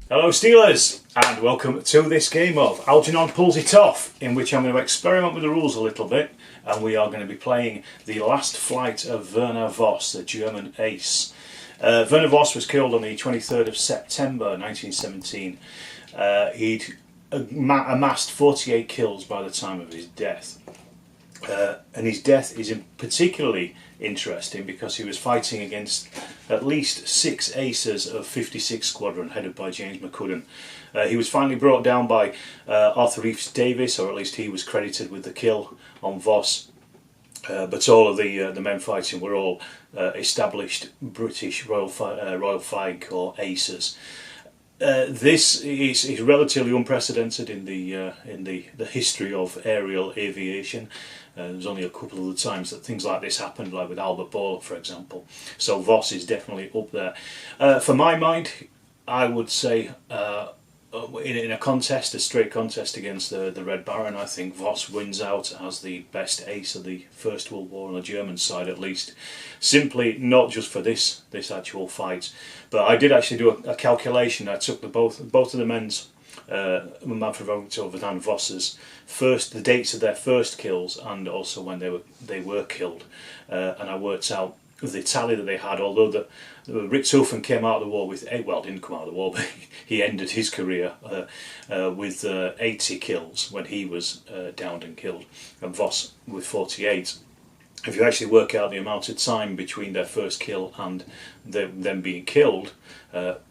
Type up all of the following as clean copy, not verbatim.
Hello Steelers, and welcome to this game of Algernon Pulls It Off, in which I'm going to experiment with the rules a little bit, and we are going to be playing the last flight of Werner Voss, the German ace. Werner Voss was killed on the 23rd of September 1917. He'd amassed 48 kills by the time of his death. And his death is particularly interesting because he was fighting against at least 6 aces of 56 Squadron, headed by James McCudden. He was finally brought down by Arthur Reeves Davis, or at least he was credited with the kill on Voss. But all of the men fighting were all established British Royal Flying Corps aces. This is relatively unprecedented in the history of aerial aviation. There's only a couple of the times that things like this happened, like with Albert Bourla, for example. So Voss is definitely up there. For my mind, I would say in a contest, a straight contest against the Red Baron, I think Voss wins out as the best ace of the First World War on the German side, at least. Simply not just for this actual fight, but I did actually do a calculation. I took both of the men's Manfred Roggenhofer and Voss's the dates of their first kills, and also when they were killed, and I worked out the tally that they had. Although the Richthofen came out of the war with didn't come out of the war, but he ended his career with 80 kills when he was downed and killed, and Voss with 48. If you actually work out the amount of time between their first kill and them being killed,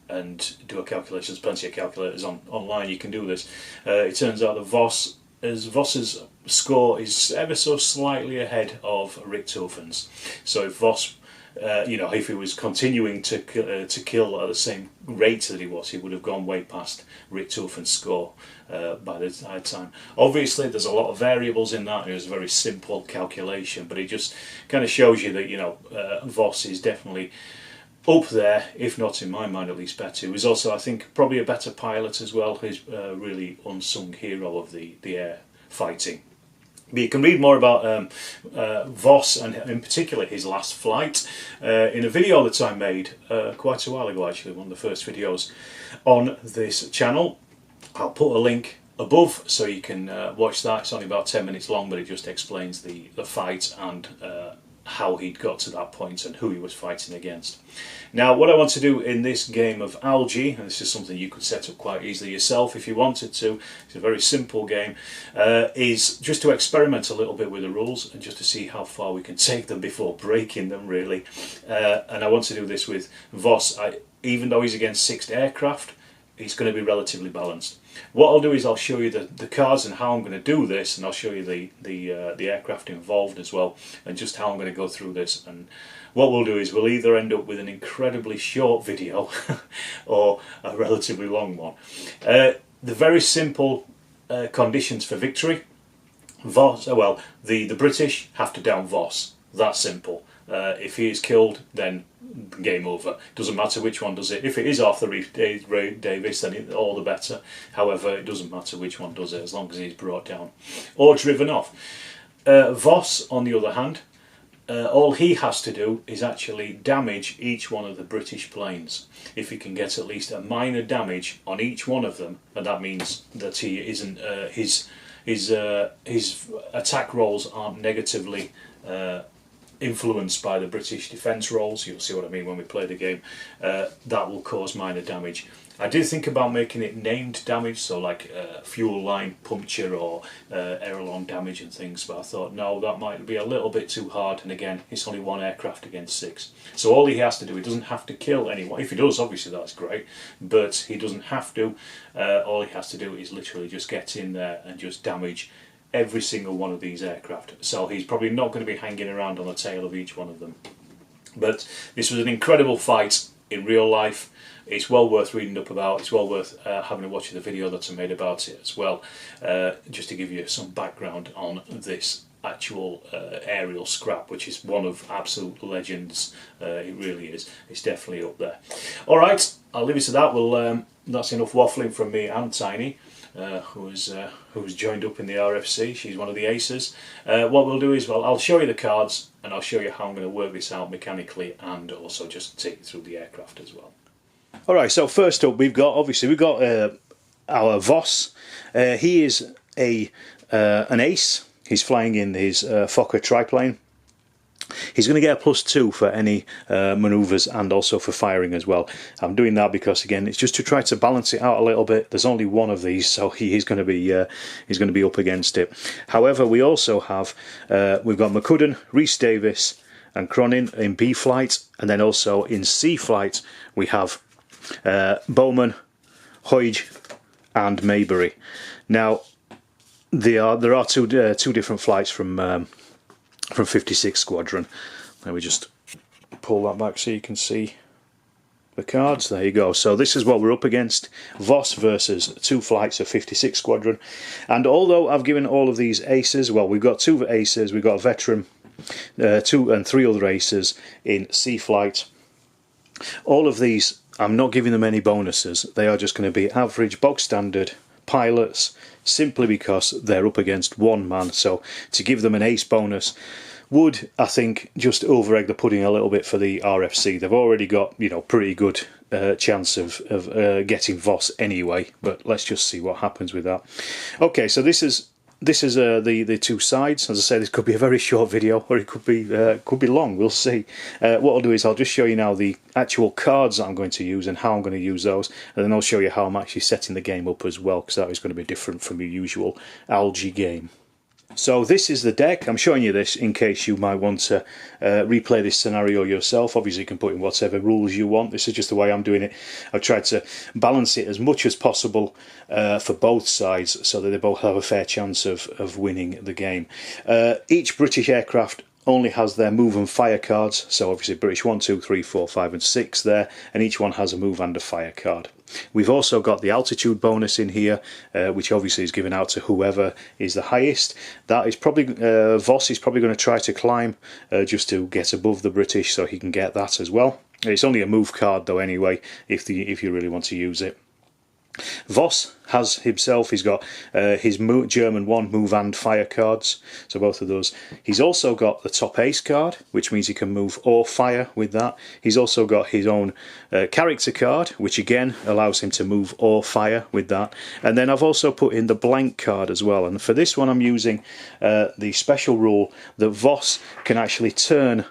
and do a calculation, there's plenty of calculators online, you can do this. It turns out that Voss's score is ever so slightly ahead of Richthofen's. So if Voss, if he was continuing to kill at the same rate that he was, he would have gone way past Richthofen's score by the time. Obviously, there's a lot of variables in that. It was a very simple calculation, but it just kind of shows you that Voss is definitely up there, if not in my mind at least better. He was also, I think, probably a better pilot as well. He's a really unsung hero of the air fighting. But you can read more about Voss, and in particular his last flight, in a video that I made quite a while ago, actually, one of the first videos on this channel. I'll put a link above so you can watch that. It's only about 10 minutes long, but it just explains the fight and how he'd got to that point and who he was fighting against. Now, what I want to do in this game of Algy, and this is something you could set up quite easily yourself if you wanted to, it's a very simple game, is just to experiment a little bit with the rules and just to see how far we can take them before breaking them, really. And I want to do this with Voss. Even though he's against 6 aircraft, he's going to be relatively balanced. What I'll do is I'll show you the cards and how I'm going to do this, and I'll show you the aircraft involved as well, and just how I'm going to go through this. And what we'll do is we'll either end up with an incredibly short video or a relatively long one. The very simple conditions for victory. Voss, the British have to down Voss. That simple. If he is killed, then game over. Doesn't matter which one does it. If it is Arthur Reeves Davis, then all the better. However, it doesn't matter which one does it as long as he's brought down or driven off. Voss, on the other hand, all he has to do is actually damage each one of the British planes. If he can get at least a minor damage on each one of them, and that means that he isn't his attack rolls aren't negatively influenced by the British defence rolls. You'll see what I mean when we play the game. That will cause minor damage. I did think about making it named damage, so like fuel line puncture or aileron damage and things, but I thought no, that might be a little bit too hard, and again, it's only 1 aircraft against 6. So all he has to do, he doesn't have to kill anyone. If he does, obviously that's great, but he doesn't have to. All he has to do is literally just get in there and just damage every single one of these aircraft. So he's probably not going to be hanging around on the tail of each one of them. But this was an incredible fight in real life. It's well worth reading up about. It's well worth having a watch of the video that I made about it as well, just to give you some background on this actual aerial scrap, which is one of absolute legends. It really is. It's definitely up there. Alright, I'll leave it to that. That's enough waffling from me and Tiny, who's joined up in the RFC. She's one of the aces. What we'll do is, I'll show you the cards and I'll show you how I'm going to work this out mechanically, and also just take you through the aircraft as well. Alright, so first up we've got our Voss. He is an ace. He's flying in his Fokker triplane. He's going to get a +2 for any manoeuvres and also for firing as well. I'm doing that because again it's just to try to balance it out a little bit. There's only one of these, so he's going to be up against it. However, we also have we've got McCudden, Rhys Davis and Cronin in B flight, and then also in C flight we have Bowman, Hoyge and Maybury. Now there are two different flights from 56 Squadron. Let me just pull that back so you can see the cards. There you go. So this is what we're up against. Voss versus 2 flights of 56 Squadron. And although I've given all of these aces, well, we've got 2 aces, we've got a veteran, 2 and 3 other aces in C flight. All of these, I'm not giving them any bonuses. They are just going to be average, bog standard pilots, simply because they're up against one man. So to give them an ace bonus would, I think, just over-egg the pudding a little bit for the RFC. They've already got, you know, pretty good chance of getting Voss anyway, but let's just see what happens with that. Okay, so this is the 2 sides. As I say, this could be a very short video, or it could be long. We'll see. What I'll do is I'll just show you now the actual cards that I'm going to use and how I'm going to use those, and then I'll show you how I'm actually setting the game up as well, because that is going to be different from your usual Algy game. So this is the deck. I'm showing you this in case you might want to replay this scenario yourself. Obviously you can put in whatever rules you want. This is just the way I'm doing it. I've tried to balance it as much as possible for both sides so that they both have a fair chance of winning the game. Each British aircraft only has their move and fire cards, so obviously British 1, 2, 3, 4, 5 and 6 there, and each one has a move and a fire card. We've also got the altitude bonus in here, which obviously is given out to whoever is the highest. That is probably, Voss is probably going to try to climb just to get above the British, so he can get that as well. It's only a move card though anyway, if you really want to use it. Voss has himself, he's got his German 1 move and fire cards, so both of those. He's also got the top ace card, which means he can move or fire with that. He's also got his own character card, which again allows him to move or fire with that. And then I've also put in the blank card as well, and for this one I'm using the special rule that Voss can actually turn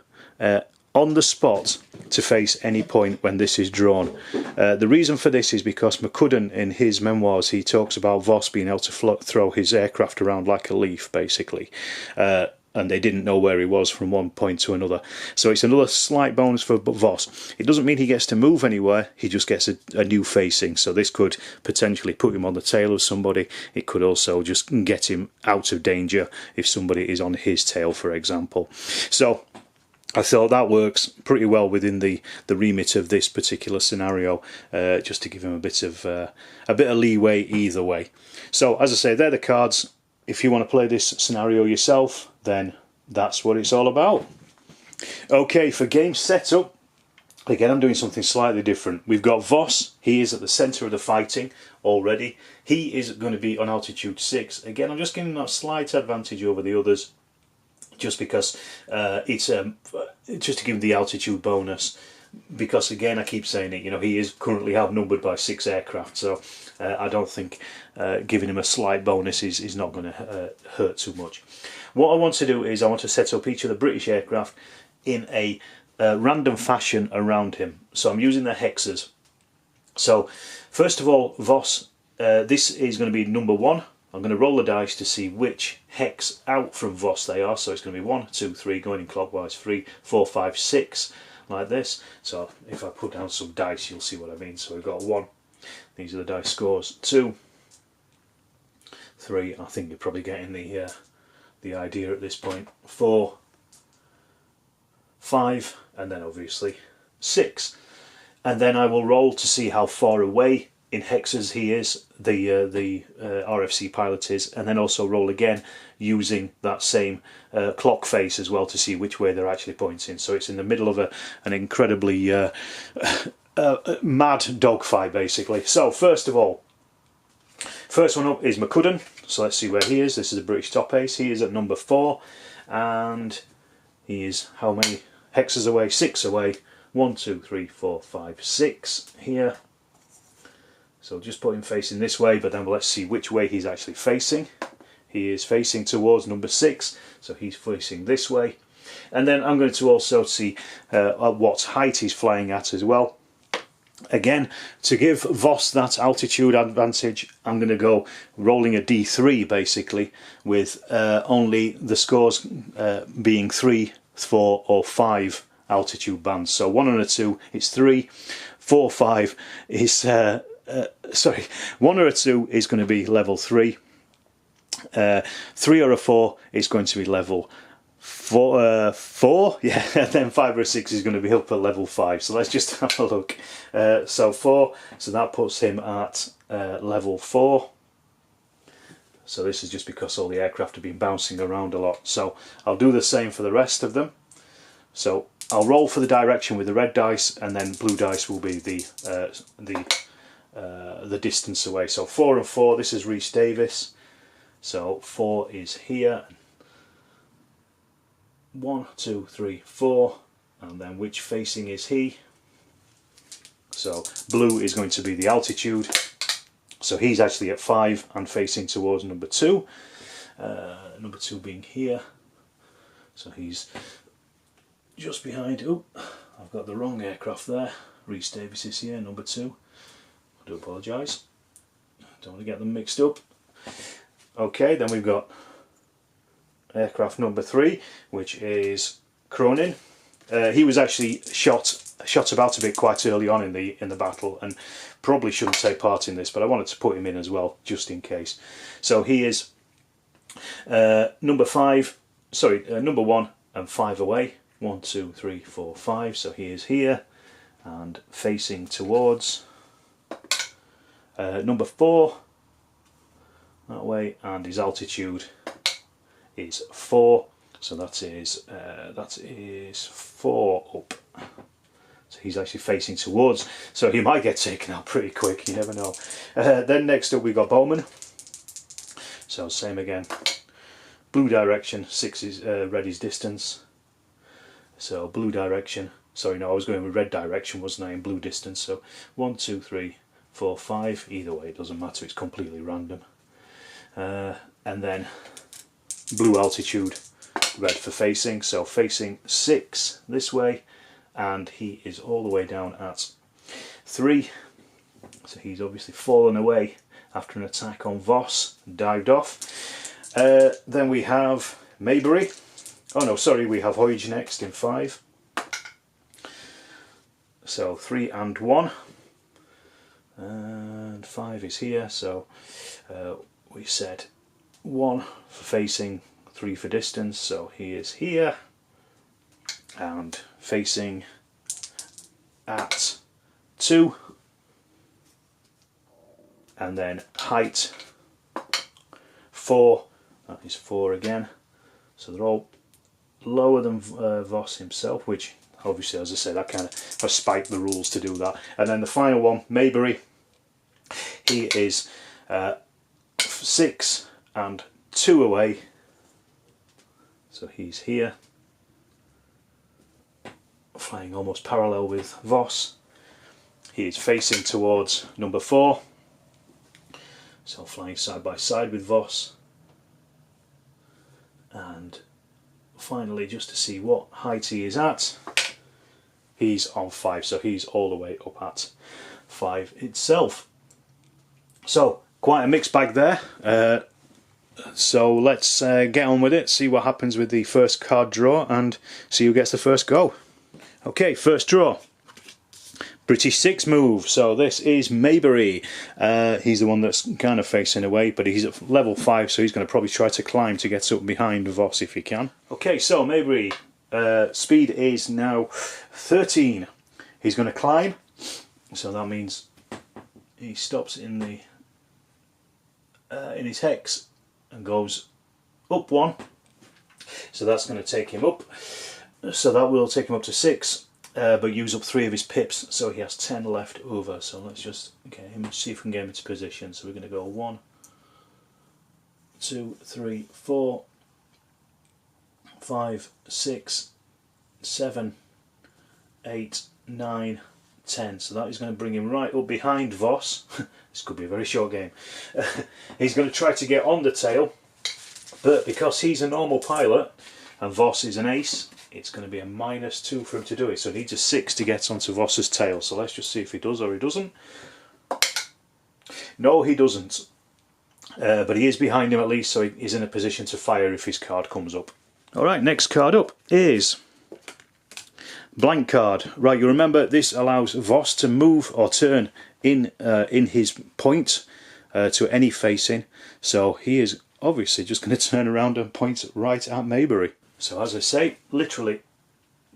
on the spot to face any point when this is drawn. The reason for this is because McCudden, in his memoirs, he talks about Voss being able to throw his aircraft around like a leaf, basically. And they didn't know where he was from one point to another. So it's another slight bonus for Voss. It doesn't mean he gets to move anywhere, he just gets a new facing. So this could potentially put him on the tail of somebody. It could also just get him out of danger if somebody is on his tail, for example. So I thought that works pretty well within the remit of this particular scenario, just to give him a bit of leeway either way. So as I say, they're the cards. If you want to play this scenario yourself, then that's what it's all about. Okay, for game setup, again I'm doing something slightly different. We've got Voss. He is at the centre of the fighting already. He is going to be on altitude 6. Again, I'm just giving him that slight advantage over the others, just because it's just to give him the altitude bonus, because again I keep saying it, you know, he is currently outnumbered by 6 aircraft, so I don't think giving him a slight bonus is not going to hurt too much. What I want to do is I want to set up each of the British aircraft in a random fashion around him. So I'm using the hexes. So first of all, Voss, this is going to be number 1. I'm going to roll the dice to see which hex out from Voss they are. So it's going to be 1, 2, 3, going in clockwise, 3, 4, 5, 6, like this. So if I put down some dice, you'll see what I mean. So we've got 1. These are the dice scores. 2, 3. I think you're probably getting the idea at this point. 4, 5, and then obviously 6. And then I will roll to see how far away in hexes he is, the RFC pilot is, and then also roll again using that same clock face as well to see which way they're actually pointing. So it's in the middle of an incredibly mad dogfight, basically. So first of all, first one up is McCudden. So let's see where he is. This is a British top ace. He is at number 4, and he is how many hexes away? 6 away 1, 2, 3, 4, 5, 6 here. So just put him facing this way, but then let's see which way he's actually facing. He is facing towards number 6, so he's facing this way. And then I'm going to also see what height he's flying at as well. Again, to give Voss that altitude advantage, I'm going to go rolling a d3 basically, with only the scores being 3, 4 or 5 altitude bands. So 1 and a 2 is 3, 4, 5 is, sorry, 1 or a 2 is going to be level 3, 3 or a 4 is going to be level 4, yeah, and then 5 or 6 is going to be up at level 5. So let's just have a look. So 4, so that puts him at level 4. So this is just because all the aircraft have been bouncing around a lot. So I'll do the same for the rest of them. So I'll roll for the direction with the red dice, and then blue dice will be the distance away. So 4 and 4. This is Rhys Davis. So 4 is here. 1, 2, 3, 4, and then which facing is he? So blue is going to be the altitude, so he's actually at 5 and facing towards number 2, number 2 being here, so he's just behind. Oh, I've got the wrong aircraft there. Rhys Davis is here, number 2. I do apologise, don't want to get them mixed up. Okay, then we've got aircraft number 3, which is Cronin. He was actually shot about a bit quite early on in the battle, and probably shouldn't take part in this, but I wanted to put him in as well just in case. So he is number 1 and 5 away. 1, 2, 3, 4, 5. So he is here and facing towards number 4 that way, and his altitude is 4, so that is 4 up. So he's actually facing towards, so he might get taken out pretty quick, you never know. Then next up we got Bowman. So same again, blue direction, 6 is red is distance. So blue direction, sorry no, I was going with red direction wasn't I, in blue distance. So 1, 2, 3, 4, 5, either way it doesn't matter, it's completely random. And then blue altitude, red for facing, so facing 6 this way, and he is all the way down at 3, so he's obviously fallen away after an attack on Voss, dived off. Then we have Maybury, oh no sorry, we have Hoyge next in 5, so 3 and 1, and 5 is here, so we said 1 for facing, 3 for distance, so he is here and facing at 2, and then height 4, that is 4 again, so they're all lower than Voss himself, which obviously, as I said, I kind of spiked the rules to do that. And then the final one, Maybury, he is 6 and 2 away, so he's here flying almost parallel with Voss. He is facing towards number 4, so flying side by side with Voss. And finally, just to see what height he is at, he's on 5, so he's all the way up at 5 itself. So quite a mixed bag there. So let's get on with it, see what happens with the first card draw and see who gets the first go. Okay, first draw. British 6 move, so this is Maybury. He's the one that's kind of facing away, but he's at level 5, so he's going to probably try to climb to get up behind Voss if he can. Okay, so Maybury, speed is now 13. He's going to climb, so that means he stops in the in his hex and goes up 1, so that's going to take him up, so that will take him up to 6. But use up 3 of his pips, so he has 10 left over. So let's just get him, see if we can get him into position. So we're going to go 1, 2, 3, 4, 5, 6, 7, 8, 9, 10. So that is going to bring him right up behind Voss. This could be a very short game. He's going to try to get on the tail, but because he's a normal pilot and Voss is an ace, it's going to be a -2 for him to do it. So he needs a 6 to get onto Voss's tail. So let's just see if he does or he doesn't. No, he doesn't. But he is behind him at least, so he's in a position to fire if his card comes up. Alright, next card up is blank card. Right, you remember this allows Voss to move or turn in his point to any facing. So he is obviously just going to turn around and point right at Maybury. So as I say, literally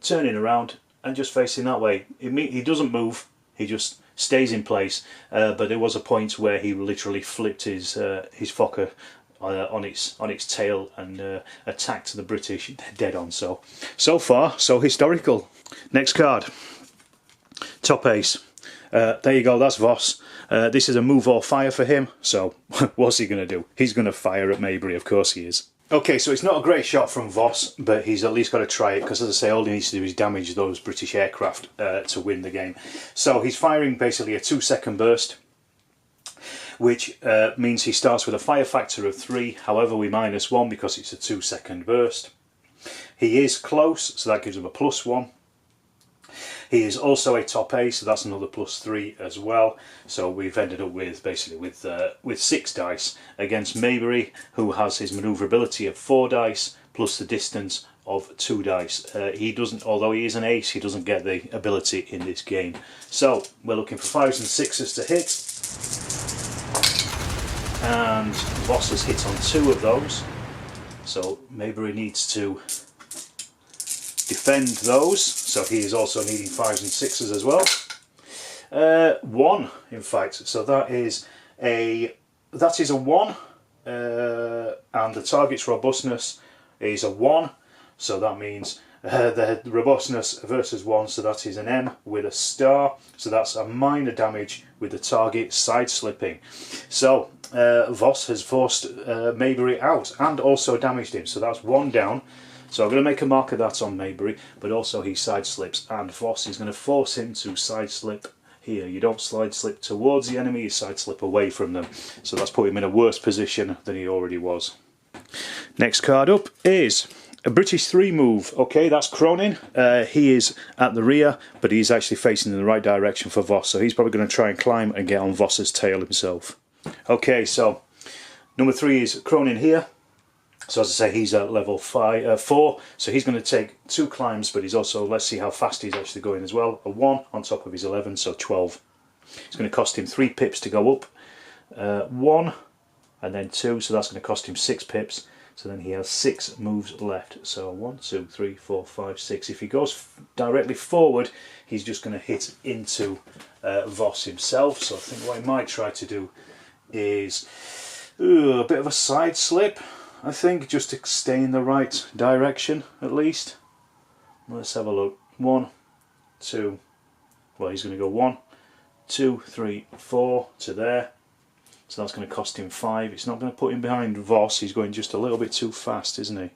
turning around and just facing that way. He doesn't move, he just stays in place, but there was a point where he literally flipped his Fokker on its tail and attacked the British dead on. So far so historical. Next card, top ace. There you go, that's Voss. This is a move or fire for him, so what's he going to do? He's going to fire at Maybury, of course he is. Okay, so it's not a great shot from Voss, but he's at least got to try it, because as I say, all he needs to do is damage those British aircraft to win the game. So he's firing basically a 2-second burst, which means he starts with a fire factor of 3, however we -1 because it's a 2-second burst. He is close, so that gives him a +1. He is also a top ace, so that's another +3 as well. So we've ended up with basically with 6 dice against Maybury, who has his manoeuvrability of 4 dice plus the distance of 2 dice. He doesn't, although he is an ace, he doesn't get the ability in this game. So we're looking for 5s and 6s to hit, and Voss has hit on 2 of those. So Maybury needs to defend those, so he is also needing 5s and 6s as well. 1 in fact, so that is a 1, and the target's robustness is a 1, so that means the robustness versus 1, so that is an M with a star, so that's a minor damage with the target side slipping. So Voss has forced Maybury out and also damaged him, so that's 1 down. So I'm going to make a mark of that on Maybury, but also he side slips, and Voss is going to force him to side slip here. You don't slide slip towards the enemy, you side slip away from them. So that's put him in a worse position than he already was. Next card up is a British 3 move. Okay, that's Cronin. He is at the rear, but he's actually facing in the right direction for Voss, so he's probably going to try and climb and get on Voss's tail himself. Okay, so number 3 is Cronin here. So as I say, he's at level 4, so he's going to take 2 climbs, but he's also, let's see how fast he's actually going as well. A 1 on top of his 11, so 12. It's going to cost him 3 pips to go up. 1 and then 2, so that's going to cost him 6 pips. So then he has 6 moves left. So 1, 2, 3, 4, 5, 6. If he goes directly forward, he's just going to hit into Voss himself. So I think what I might try to do is a bit of a side slip. I think, just to stay in the right direction at least. Let's have a look. 1, 2, well, he's going to go 1, 2, 3, 4 to there. So that's going to cost him 5. It's not going to put him behind Voss, he's going just a little bit too fast, isn't he?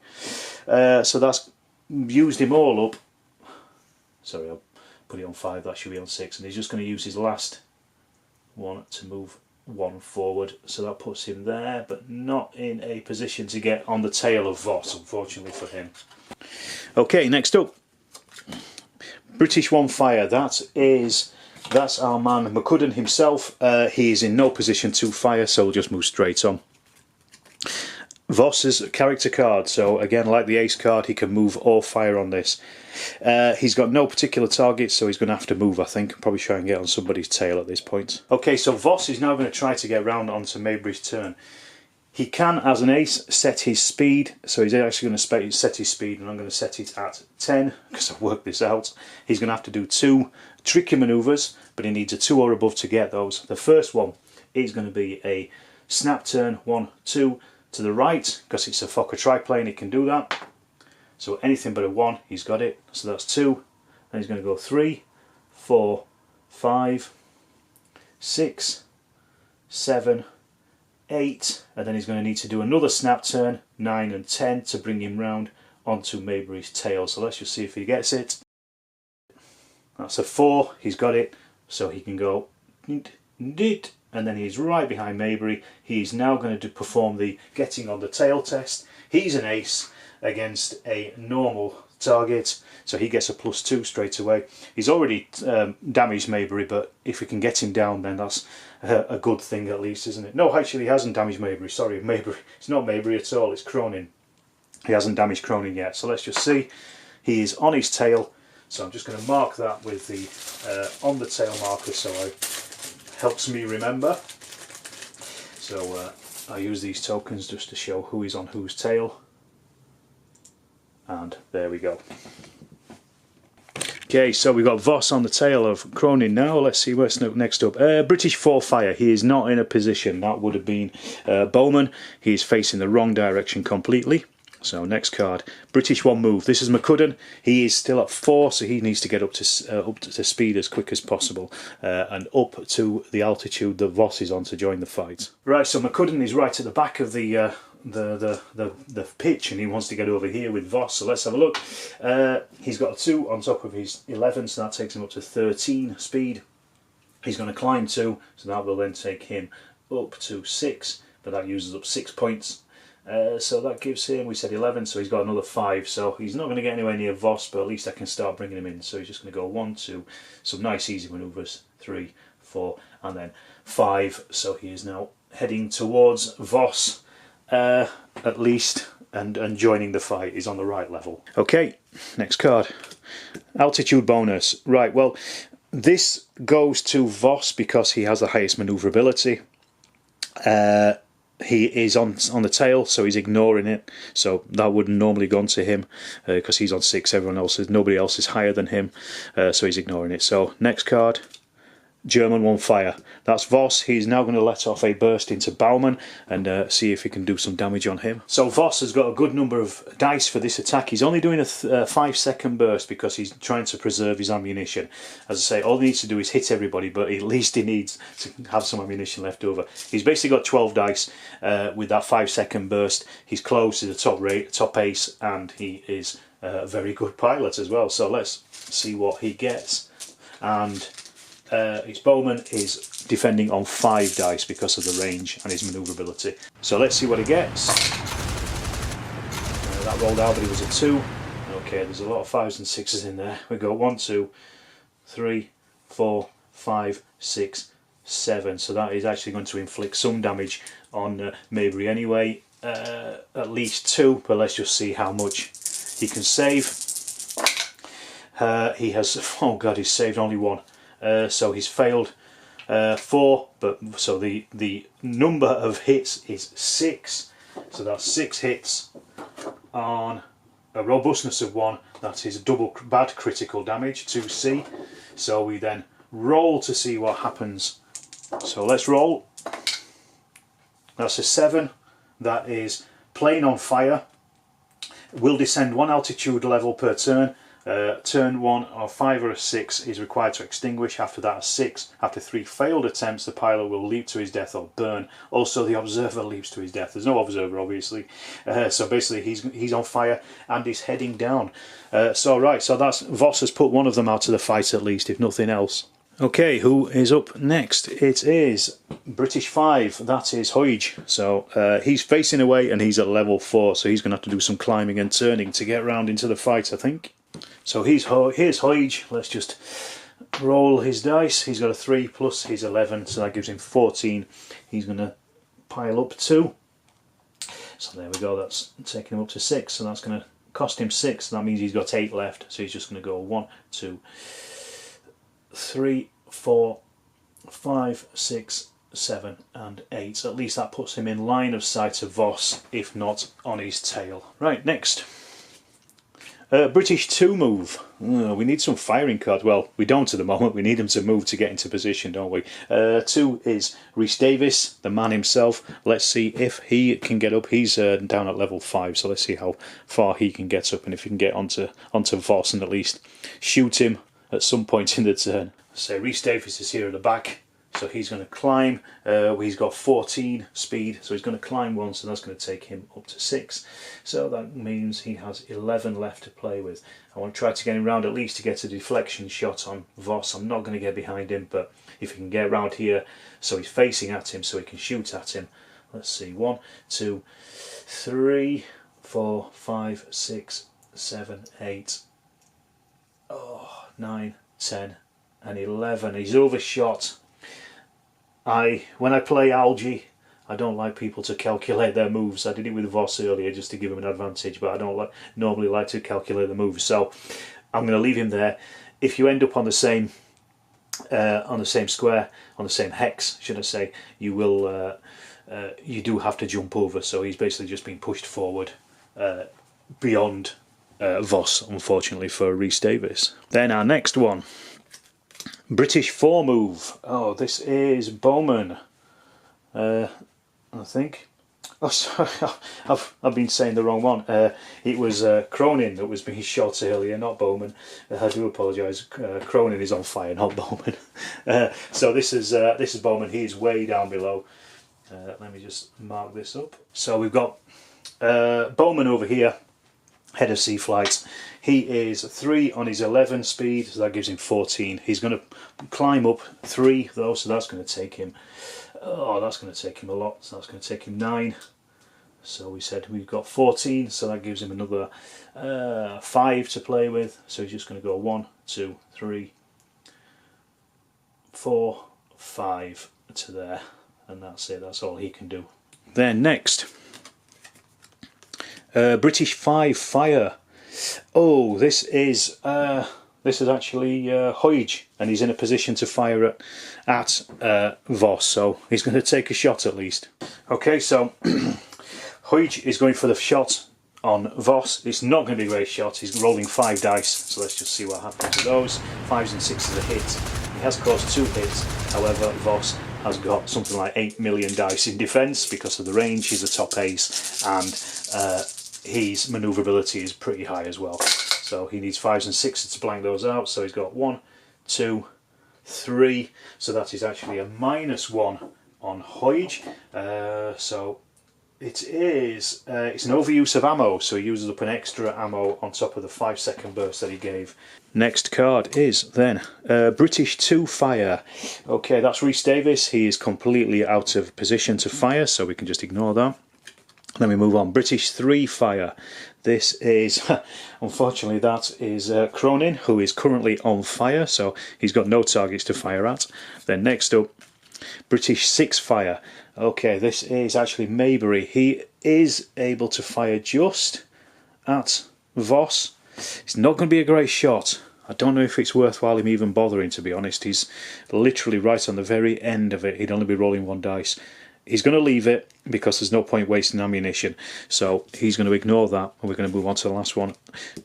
So that's used him all up. Sorry, I'll put it on 5, that should be on 6. And he's just going to use his last one to move 1 forward, so that puts him there, but not in a position to get on the tail of Voss, unfortunately for him. Okay, next up, British 1 fire. That's our man McCudden himself. He is in no position to fire, so we'll just move straight on. Voss's character card, so again, like the ace card, he can move or fire on this. He's got no particular target, so he's going to have to move, I think. Probably try and get on somebody's tail at this point. Okay, so Voss is now going to try to get round onto Maybury's turn. He can, as an ace, set his speed, so he's actually going to set his speed, and I'm going to set it at 10, because I've worked this out. He's going to have to do 2 tricky manoeuvres, but he needs a 2 or above to get those. The first one is going to be a snap turn, 1, 2, to the right, because it's a Fokker triplane, he can do that. So anything but a 1, he's got it. So that's 2. Then he's going to go 3, 4, 5, 6, 7, 8, and then he's going to need to do another snap turn, 9 and 10, to bring him round onto Maybury's tail. So let's just see if he gets it. That's a 4, he's got it, so he can go dit, and then he's right behind Maybury. He's now going to perform the getting on the tail test. He's an ace against a normal target, so he gets a +2 straight away. He's already damaged Maybury, but if we can get him down, then that's a good thing at least, isn't it? No, actually he hasn't damaged Maybury, sorry, Maybury. It's not Maybury at all, it's Cronin. He hasn't damaged Cronin yet, so let's just see. He is on his tail, so I'm just going to mark that with the on the tail marker, so it helps me remember. So I use these tokens just to show who is on whose tail. And there we go. Okay, so we've got Voss on the tail of Cronin now. Let's see what's next up. British 4 fire. He is not in a position. That would have been Bowman. He's facing the wrong direction completely. So next card, British 1 move. This is McCudden. He is still at 4, so he needs to get up to speed as quick as possible and up to the altitude that Voss is on to join the fight. Right, so McCudden is right at the back of the pitch, and he wants to get over here with Voss. So let's have a look. He's got a 2 on top of his 11, so that takes him up to 13 speed. He's going to climb 2, so that will then take him up to 6, but that uses up 6 points. So that gives him, we said 11, so he's got another 5, so he's not going to get anywhere near Voss, but at least I can start bringing him in. So he's just going to go 1, 2, some nice easy manoeuvres, 3, 4, and then 5. So he is now heading towards Voss, at least, and joining the fight. He's on the right level. Okay, next card, altitude bonus. Right, well, this goes to Voss because he has the highest manoeuvrability. He is on the tail, so he's ignoring it. So that wouldn't normally gone to him because he's on 6. Nobody else is higher than him, so he's ignoring it. So next card, German 1 fire. That's Voss. He's now going to let off a burst into Baumann and see if he can do some damage on him. So Voss has got a good number of dice for this attack. He's only doing a 5-second burst because he's trying to preserve his ammunition. As I say, all he needs to do is hit everybody, but at least he needs to have some ammunition left over. He's basically got 12 dice with that 5-second burst. He's close to the top ace, and he is a very good pilot as well. So let's see what he gets. And his Bowman is defending on 5 dice because of the range and his manoeuvrability. So let's see what he gets. That rolled out, but he was a 2. Okay, there's a lot of 5s and 6s in there. We go 1, 2, 3, 4, 5, 6, 7. So that is actually going to inflict some damage on Maybury anyway. At least 2, but let's just see how much he can save. He has, oh god, he's saved only 1. So he's failed 4, but so the number of hits is 6. So that's 6 hits on a robustness of 1. That is double bad critical damage, 2C. So we then roll to see what happens. So let's roll. That's a 7. That is plane on fire. Will descend 1 altitude level per turn. Turn 1 or 5 or a 6 is required to extinguish. After that, a 6. After 3 failed attempts, the pilot will leap to his death or burn. Also, the observer leaps to his death. There's no observer, obviously. So basically, he's on fire and he's heading down. So that's Voss has put one of them out of the fight at least, if nothing else. Okay, who is up next? It is British 5, that is Hoyge. So he's facing away and he's at level 4, so he's going to have to do some climbing and turning to get round into the fight, I think. So here's Hoyge. Let's just roll his dice. He's got a 3 plus his 11, so that gives him 14. He's going to pile up 2. So there we go, that's taking him up to 6, so that's going to cost him 6. That means he's got 8 left, so he's just going to go 1, 2, 3, 4, 5, 6, 7 and 8. At least that puts him in line of sight of Voss, if not on his tail. Right, next. British 2 move. We need some firing cards. Well, we don't at the moment. We need him to move to get into position, don't we? 2 is Rhys Davies, the man himself. Let's see if he can get up. He's down at level 5, so let's see how far he can get up and if he can get onto Voss and at least shoot him at some point in the turn. So Rhys Davies is here at the back. So he's going to climb. He's got 14 speed, so he's going to climb once, and that's going to take him up to 6. So that means he has 11 left to play with. I want to try to get him round at least to get a deflection shot on Voss. I'm not going to get behind him, but if he can get round here so he's facing at him so he can shoot at him. Let's see, 1, 2, 3, 4, 5, 6, 7, 8, 9, 10 and 11. He's overshot. When I play Algy, I don't like people to calculate their moves. I did it with Voss earlier just to give him an advantage, but I don't normally like to calculate the moves. So I'm going to leave him there. If you end up on the same square, on the same hex, should I say, you will you do have to jump over. So he's basically just been pushed forward beyond Voss, unfortunately for Rhys Davies. Then our next one, British 4 move. Oh, this is Bowman. I think. Oh, sorry, I've been saying the wrong one. It was Cronin that was being shot earlier, not Bowman. I do apologise. Cronin is on fire, not Bowman. So this is Bowman. He is way down below. Let me just mark this up. So we've got Bowman over here, head of sea flight. He is 3 on his 11 speed, so that gives him 14. He's going to climb up 3 though, so that's going to take him. Oh, that's going to take him a lot. So that's going to take him 9. So we said we've got 14, so that gives him another 5 to play with. So he's just going to go 1, 2, 3, 4, 5 to there, and that's it. That's all he can do. Then next, British 5 fire. Oh, this is actually Algy, and he's in a position to fire at Voss, so he's going to take a shot at least. Okay, so Algy is going for the shot on Voss. It's not going to be a great shot. He's rolling 5 dice, so let's just see what happens with those. 5s and 6s are hits. He has caused 2 hits, however Voss has got something like 8 million dice in defence because of the range. He's a top ace, and his manoeuvrability is pretty high as well. So he needs 5s and 6s to blank those out. So he's got 1, 2, 3. So that is actually a -1 on Algy. So it is it's an overuse of ammo. So he uses up an extra ammo on top of the 5-second burst that he gave. Next card is then British 2 fire. Okay, that's Rhys Davies. He is completely out of position to fire, so we can just ignore that. Then we move on. British 3 fire. This is, unfortunately, that is Cronin, who is currently on fire, so he's got no targets to fire at. Then next up, British 6 fire. Okay, this is actually Maybury. He is able to fire just at Voss. It's not going to be a great shot. I don't know if it's worthwhile him even bothering, to be honest. He's literally right on the very end of it. He'd only be rolling 1 dice. He's going to leave it because there's no point wasting ammunition, so he's going to ignore that, and we're going to move on to the last one.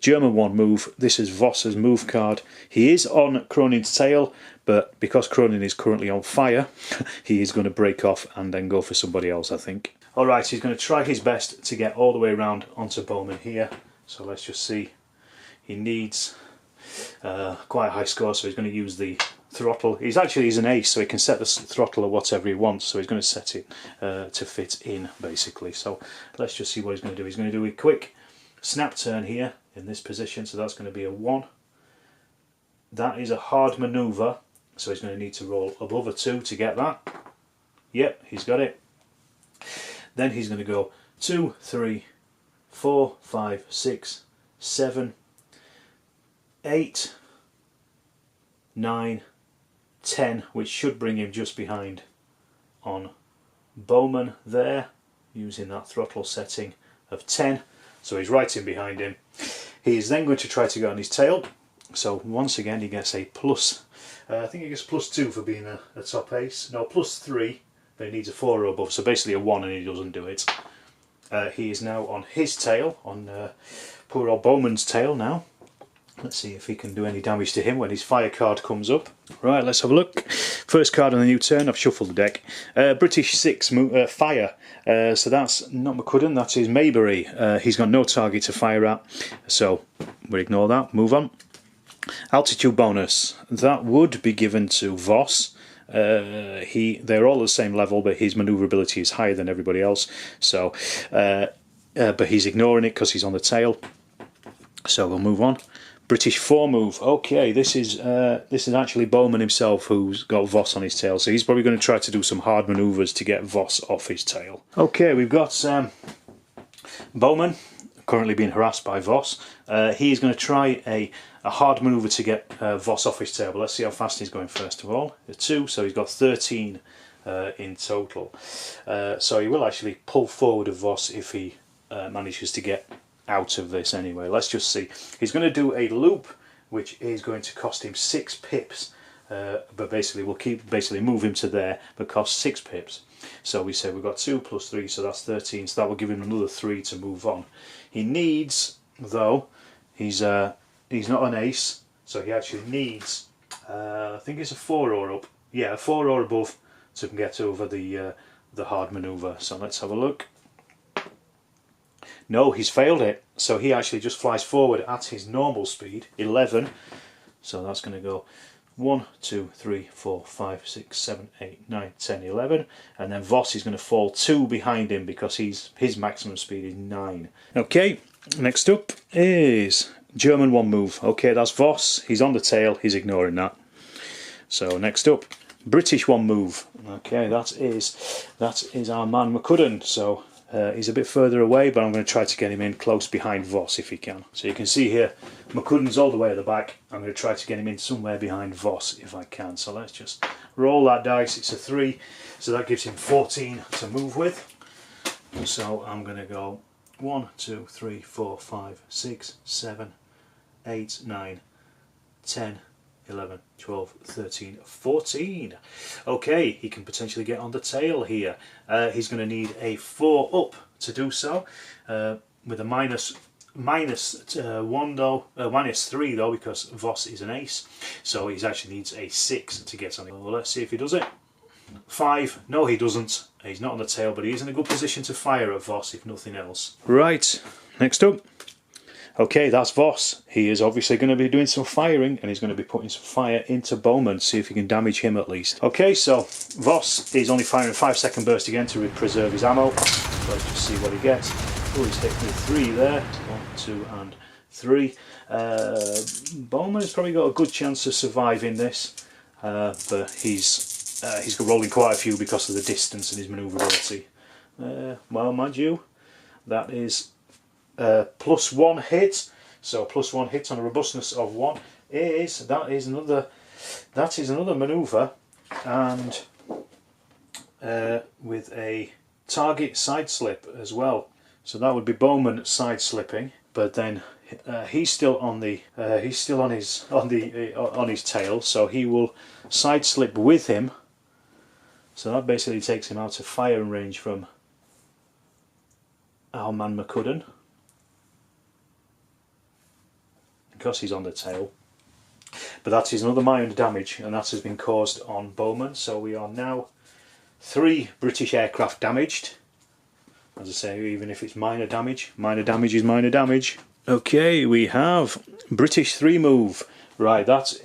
German 1 move. This is Voss's move card. He is on Cronin's tail, but because Cronin is currently on fire, he is going to break off and then go for somebody else, I think. Alright, he's going to try his best to get all the way around onto Bowman here, so let's just see. He needs quite a high score, so he's going to use the throttle. He's an ace, so he can set the throttle at whatever he wants, so he's going to set it to fit in, basically. So let's just see what he's going to do. He's going to do a quick snap turn here in this position, so that's going to be a 1. That is a hard manoeuvre, so he's going to need to roll above a 2 to get that. Yep, he's got it. Then he's going to go 2, 3, 4, 5, 6, 7, 8, 9, 10, which should bring him just behind on Bowman there, using that throttle setting of 10, so he's right in behind him. He is then going to try to go on his tail, so once again he gets a plus, I think he gets +2 for being a top ace, no, +3, but he needs a 4 or above, so basically a 1 and he doesn't do it. He is now on his tail, on poor old Bowman's tail now. Let's see if he can do any damage to him when his fire card comes up. Right, let's have a look. First card on the new turn. I've shuffled the deck. British 6 fire. So that's not McCudden, that is Maybury. He's got no target to fire at, so we'll ignore that. Move on. Altitude bonus. That would be given to Voss. they're all at the same level, but his manoeuvrability is higher than everybody else. So, but he's ignoring it because he's on the tail. So we'll move on. British 4 move. Okay, this is actually Bowman himself who's got Voss on his tail. So he's probably going to try to do some hard manoeuvres to get Voss off his tail. Okay, we've got Bowman currently being harassed by Voss. He's going to try a hard manoeuvre to get Voss off his tail. But let's see how fast he's going first of all. A 2, so he's got 13 in total. So he will actually pull forward of Voss if he manages to get out of this anyway. Let's just see. He's going to do a loop which is going to cost him 6 pips, but basically we'll move him to there, but cost 6 pips. So we say we've got 2 plus 3, so that's 13, so that will give him another 3 to move on. He needs, though, he's not an ace, so he actually needs I think it's a 4 or up, yeah, a 4 or above to get over the hard manoeuvre. So let's have a look. No, he's failed it, so he actually just flies forward at his normal speed, 11. So that's going to go 1, 2, 3, 4, 5, 6, 7, 8, 9, 10, 11. And then Voss is going to fall 2 behind him because his maximum speed is 9. Okay, next up is German 1 move. Okay, that's Voss. He's on the tail, he's ignoring that. So next up, British 1 move. Okay, that is our man McCudden. So he's a bit further away, but I'm going to try to get him in close behind Voss if he can. So you can see here, McCudden's all the way at the back. I'm going to try to get him in somewhere behind Voss if I can. So let's just roll that dice. It's a 3, so that gives him 14 to move with. So I'm going to go 1, 2, 3, 4, 5, 6, 7, 8, 9, 10, 11, 12, 13, 14. Okay, he can potentially get on the tail here. He's going to need a 4 up to do so, with a minus 1 though, minus 3 though, because Voss is an ace. So he actually needs a 6 to get on it. Well, let's see if he does it. 5. No, he doesn't. He's not on the tail, but he is in a good position to fire at Voss if nothing else. Right, next up. Okay, that's Voss. He is obviously going to be doing some firing, and he's going to be putting some fire into Bowman, see if he can damage him at least. Okay, so Voss is only firing a 5-second burst again to preserve his ammo. So let's just see what he gets. Oh, he's hit with 3 there. 1, 2 and 3. Bowman has probably got a good chance of surviving this, but he's rolling quite a few because of the distance and his manoeuvrability. Well, mind you, that is plus 1 hit, so plus 1 hit on a robustness of 1 that is another manoeuvre, and with a target side slip as well. So that would be Bowman side slipping, but then he's still on his tail, so he will side slip with him. So that basically takes him out of firing range from our man McCudden, because he's on the tail. But that is another minor damage, and that has been caused on Bowman. So we are now 3 British aircraft damaged. As I say, even if it's minor damage is minor damage. Okay, we have British 3 move. Right, that's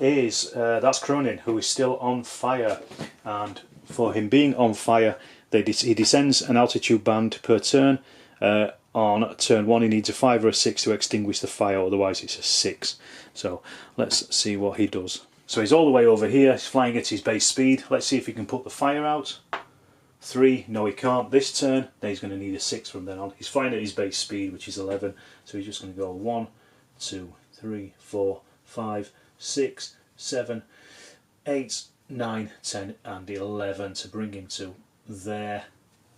Cronin, who is still on fire, and for him being on fire, he descends an altitude band per turn. On turn 1 he needs a 5 or a 6 to extinguish the fire, otherwise it's a 6. So let's see what he does. So he's all the way over here, he's flying at his base speed. Let's see if he can put the fire out. 3, no he can't this turn, then he's going to need a 6 from then on. He's flying at his base speed, which is 11, so he's just going to go 1, 2, 3, 4, 5, 6, 7, 8, 9, 10 and 11 to bring him to there.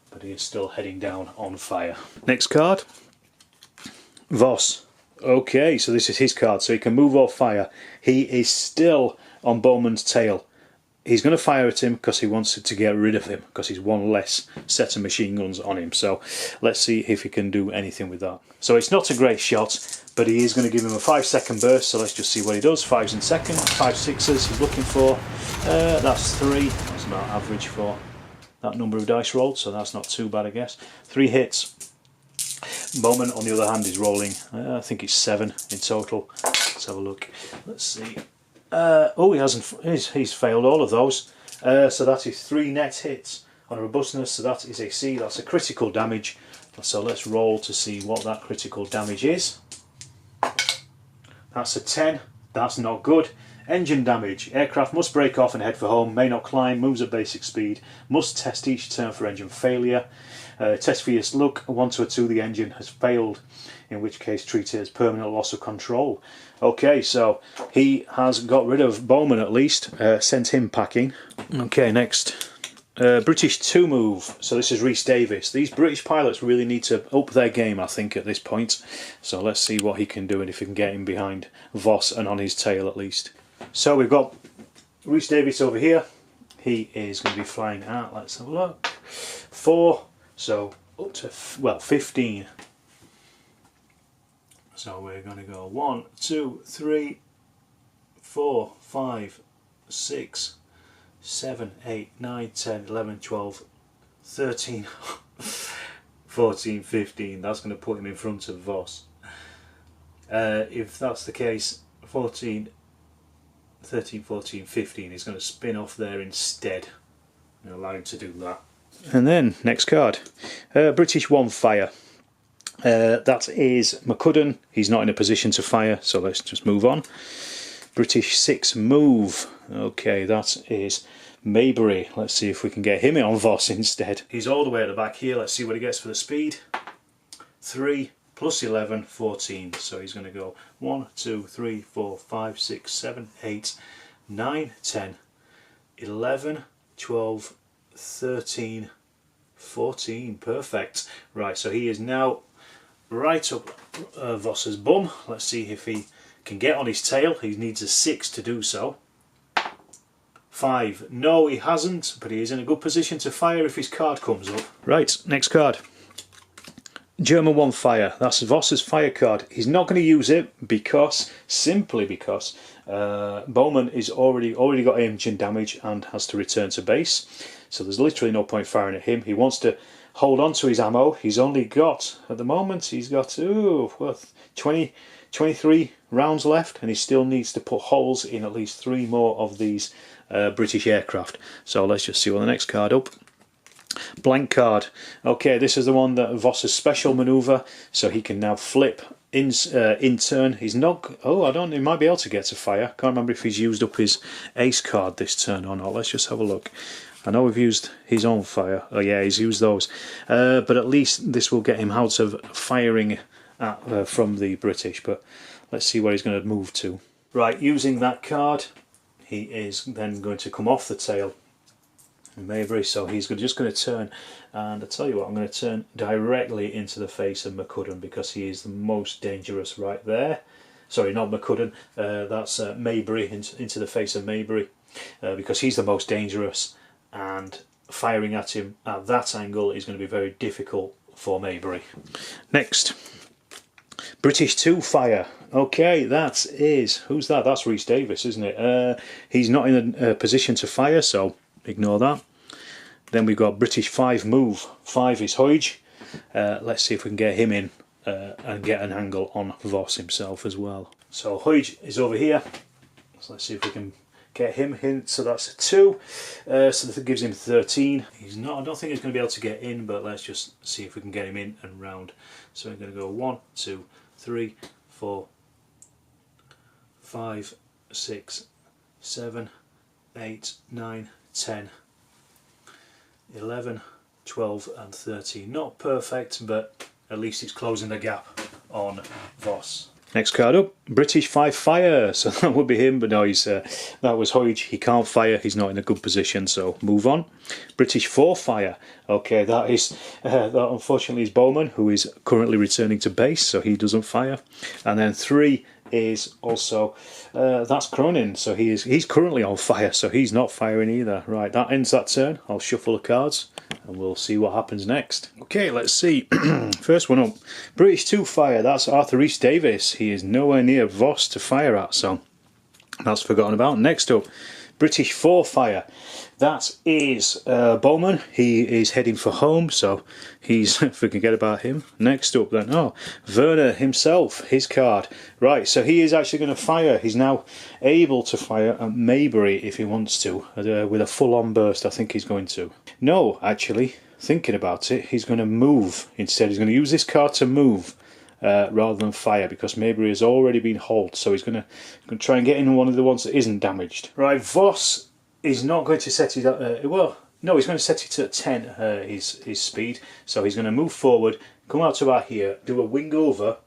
But he is still heading down on fire. Next card, Voss. Okay, so this is his card, so he can move or fire. He is still on Bowman's tail. He's going to fire at him because he wants to get rid of him, because he's 1 less set of machine guns on him. So let's see if he can do anything with that. So it's not a great shot, but he is going to give him a 5-second burst, so let's just see what he does. 5s and seconds, 5 6s he's looking for. That's 3, that's about average for that number of dice rolled, so that's not too bad I guess. 3 hits. Bowman on the other hand is rolling, I think it's 7 in total. Let's have a look, let's see. Oh, he hasn't, he's failed all of those. So that is 3 net hits on robustness, so that is a C, that's a critical damage. So let's roll to see what that critical damage is. That's a 10, that's not good. Engine damage. Aircraft must break off and head for home, may not climb, moves at basic speed, must test each turn for engine failure. Test for your luck, 1 to a 2 the engine has failed, in which case treat it as permanent loss of control. Okay, so he has got rid of Bowman at least, sent him packing. Okay, next. British 2 move, so this is Rhys Davies. These British pilots really need to up their game, I think, at this point. So let's see what he can do and if he can get him behind Voss and on his tail at least. So we've got Rhys Davies over here. He is going to be flying at, let's have a look, 4, so up to, well, 15. So we're going to go 1, 2, 3, 4, 5, 6, 7, 8, 9, 10, 11, 12, 13, 14, 15. That's going to put him in front of Voss. If that's the case, 14, 13, 14, 15 is going to spin off there instead and allow him to do that. And then, next card, British 1 fire. That is McCudden. He's not in a position to fire, so let's just move on. British 6 move. Okay, that is Maybury. Let's see if we can get him on Voss instead. He's all the way at the back here. Let's see what he gets for the speed. 3 plus 11, 14. So he's going to go 1, 2, 3, 4, 5, 6, 7, 8, 9, 10, 11, 12, 13, 14. Perfect. Right, so he is now right up Voss's bum. Let's see if he can get on his tail. He needs a 6 to do so. 5. No, he hasn't, but he is in a good position to fire if his card comes up. Right, next card. German 1 fire. That's Voss's fire card. He's not going to use it because, simply because, Bowman is already got engine damage and has to return to base. So there's literally no point firing at him. He wants to hold on to his ammo. He's only got, at the moment, he's got 23 rounds left, and he still needs to put holes in at least 3 more of these British aircraft. So let's just see what the next card up. Blank card. Okay, this is the one that Voss's special manoeuvre, so he can now flip in turn. He's not, oh, I don't, he might be able to get to fire. Can't remember if he's used up his ace card this turn or not. Let's just have a look. I know we've used his own fire. Oh yeah, he's used those. But at least this will get him out of firing at, from the British. But let's see where he's going to move to. Right, using that card, he is then going to come off the tail. Maybury, so he's just going to turn, and I tell you what, I'm going to turn directly into the face of McCudden because he is the most dangerous right there. Sorry, not McCudden, that's Maybury, into the face of Maybury, because he's the most dangerous, and firing at him at that angle is going to be very difficult for Maybury. Next, British 2 fire. Okay, that is, who's that? That's Rhys Davies, isn't it? He's not in a position to fire, so ignore that. Then we've got British 5 move. 5 is Hodge. Let's see if we can get him in and get an angle on Voss himself as well. So Hodge is over here. So let's see if we can get him in. So that's a 2. So that gives him 13. He's not, I don't think he's going to be able to get in, but let's just see if we can get him in and round. So we're going to go 1, 2, 3, 4, 5, 6, 7, 8, 9, 10, 11, 12 and 13. Not perfect, but at least it's closing the gap on Voss. Next card up, British 5 fire. So that would be him, but no, he's that was Hodge. He can't fire, he's not in a good position, so move on. British 4 fire. Okay, that is that unfortunately is Bowman, who is currently returning to base, so he doesn't fire. And then 3 is also that's Cronin, so he's currently on fire, so he's not firing either. Right, that ends that turn. I'll shuffle the cards and we'll see what happens next. Okay, let's see. First one up, British 2 fire. That's Arthur Rhys Davies. He is nowhere near Voss to fire at, so that's forgotten about. Next up, British 4 fire. That is Bowman. He is heading for home, so he's forget about him. Next up then, oh, Werner himself, his card. Right, so he is actually going to fire. He's now able to fire at Maybury if he wants to, with a full-on burst. I think he's going to. No, actually, thinking about it, he's going to move instead. He's going to use this card to move. Rather than fire, because Maybury has already been halt, so he's going to try and get in one of the ones that isn't damaged. Right, Voss is not going to set it at, well, no, he's going to set it at 10, his speed, so he's going to move forward, come out to about here, do a wing over,